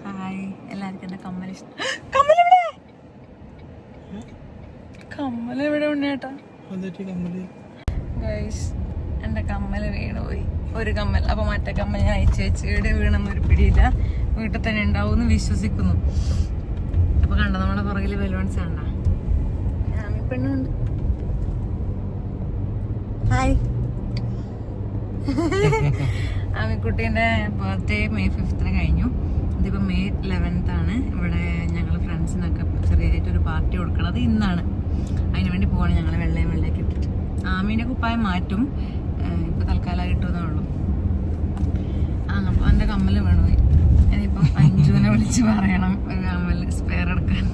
Hi എല്ലാവർക്കും എൻ്റെ കമ്മൽ ഇഷ്ടം. കമ്മലെവിടെ ഉണ്ണേട്ടാ? ഗൈസ് എൻ്റെ കമ്മൽ വീണുപോയി. ഒരു കമ്മൽ. അപ്പോൾ മറ്റേ കമ്മൽ ഞാൻ അയച്ചു വെച്ച് ഇവിടെ വീണെന്നൊരു പിടിയില്ല. വീട്ടിൽ തന്നെ ഉണ്ടാവും എന്ന് വിശ്വസിക്കുന്നു. അപ്പോൾ കണ്ടോ നമ്മുടെ പുറകിൽ ബലൂൺസ് കണ്ട പെണ്ണുണ്ട്. ഹായ്. ആമിക്കുട്ടീൻ്റെ ബർത്ത്ഡേ May 5th കഴിഞ്ഞു. ഇതിപ്പോൾ May 11th ആണ്. ഇവിടെ ഞങ്ങൾ ഫ്രണ്ട്സിനൊക്കെ ചെറിയതായിട്ടൊരു പാർട്ടി കൊടുക്കണത് ഇന്നാണ്. അതിന് വേണ്ടി പോവാണ് ഞങ്ങൾ വെള്ളയൊക്കെ ഇട്ടിട്ട്. ആമീൻ്റെ കുപ്പായം മാറ്റും. ഇപ്പോൾ തൽക്കാലം കിട്ടുന്നേ ഉള്ളൂ. അപ്പോൾ എൻ്റെ കമ്മൽ വേണമായി. ഇനിയിപ്പം അഞ്ജുവിനെ വിളിച്ച് പറയണം ഒരു കമ്മൽ സ്പെയർ എടുക്കാൻ.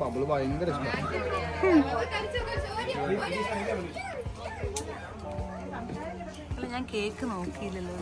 ബബിള് ഭയങ്കര ഞാൻ കേക്ക് നോക്കിയില്ലല്ലോ.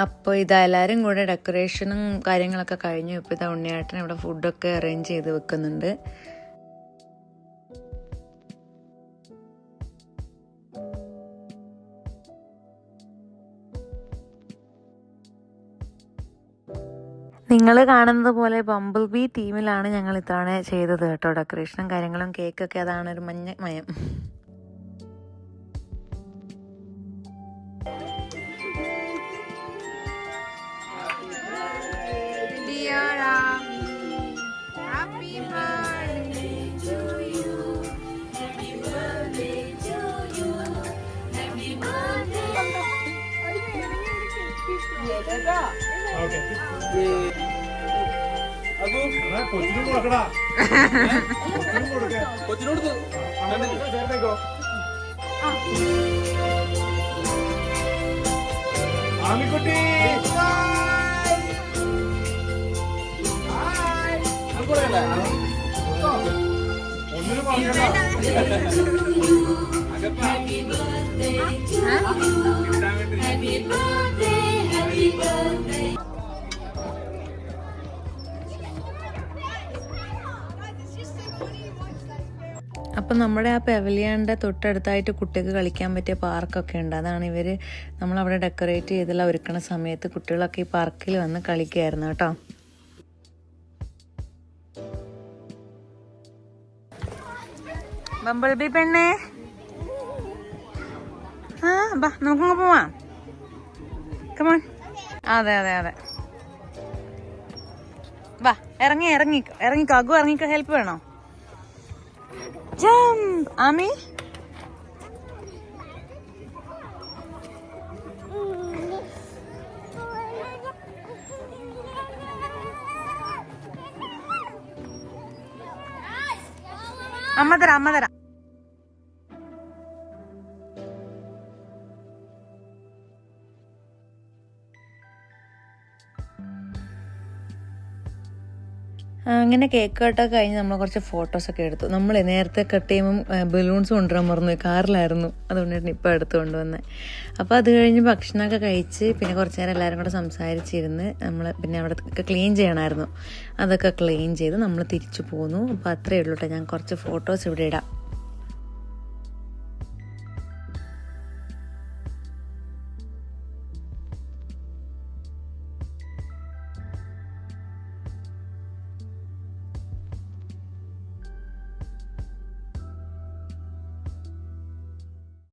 അപ്പോൾ ഇതാ എല്ലാവരും കൂടെ ഡെക്കറേഷനും കാര്യങ്ങളൊക്കെ കഴിഞ്ഞു. ഇപ്പോൾ ഇതാ ഉണ്ണിയേട്ടൻ ഇവിടെ ഫുഡൊക്കെ അറേഞ്ച് ചെയ്ത് വെക്കുന്നുണ്ട്. നിങ്ങൾ കാണുന്നത് പോലെ ബംബിൾ ബീ ടീമിലാണ് ഞങ്ങൾ ഇത്തവണ ചെയ്തത് കേട്ടോ. ഡെക്കറേഷനും കാര്യങ്ങളും കേക്കൊക്കെ അതാണ് ഒരു മഞ്ഞ മയം. ആമിക്കുട്ടി ഒന്നിനും അപ്പം നമ്മുടെ ആ പെവലിയൻ്റെ തൊട്ടടുത്തായിട്ട് കുട്ടികൾക്ക് കളിക്കാൻ പറ്റിയ പാർക്കൊക്കെ ഉണ്ട്. അതാണ് ഇവർ നമ്മളവിടെ ഡെക്കറേറ്റ് ചെയ്തെല്ലാം ഒരുക്കണ സമയത്ത് കുട്ടികളൊക്കെ ഈ പാർക്കിൽ വന്ന് കളിക്കുകയായിരുന്നു കേട്ടോ. ബംബിൾ ബീ പെണ്ണേ, ആ ബാ നമുക്കങ്ങ് പോവാം. കമോൺ. അതെ അതെ അതെ വാ, ഇറങ്ങിക്കോ. അഗു ഇറങ്ങിക്കോ. ഹെൽപ്പ് വേണോ? ജംപ് ആമി. അമ്മ തരാം. അങ്ങനെ കേക്ക് കട്ടൊക്കെ കഴിഞ്ഞ് നമ്മൾ കുറച്ച് ഫോട്ടോസൊക്കെ എടുത്തു. നമ്മൾ നേരത്തെ കട്ട് ചെയ്യുമ്പം ബലൂൺസ് കൊണ്ടുവരാൻ മറന്നു. കാറിലായിരുന്നു, അതുകൊണ്ടാണ് ഇപ്പോൾ എടുത്ത് കൊണ്ടുവന്നത്. അപ്പോൾ അത് കഴിഞ്ഞ് ഭക്ഷണമൊക്കെ കഴിച്ച് പിന്നെ കുറച്ച് നേരം എല്ലാവരും കൂടെ സംസാരിച്ചിരുന്ന് നമ്മൾ പിന്നെ അവിടെ ക്ലീൻ ചെയ്യണമായിരുന്നു. അതൊക്കെ ക്ലീൻ ചെയ്ത് നമ്മൾ തിരിച്ചു പോന്നു. അപ്പോൾ അത്രയേ ഉള്ളൂ കേട്ടോ. ഞാൻ കുറച്ച് ഫോട്ടോസ് ഇവിടെ ഇടാം.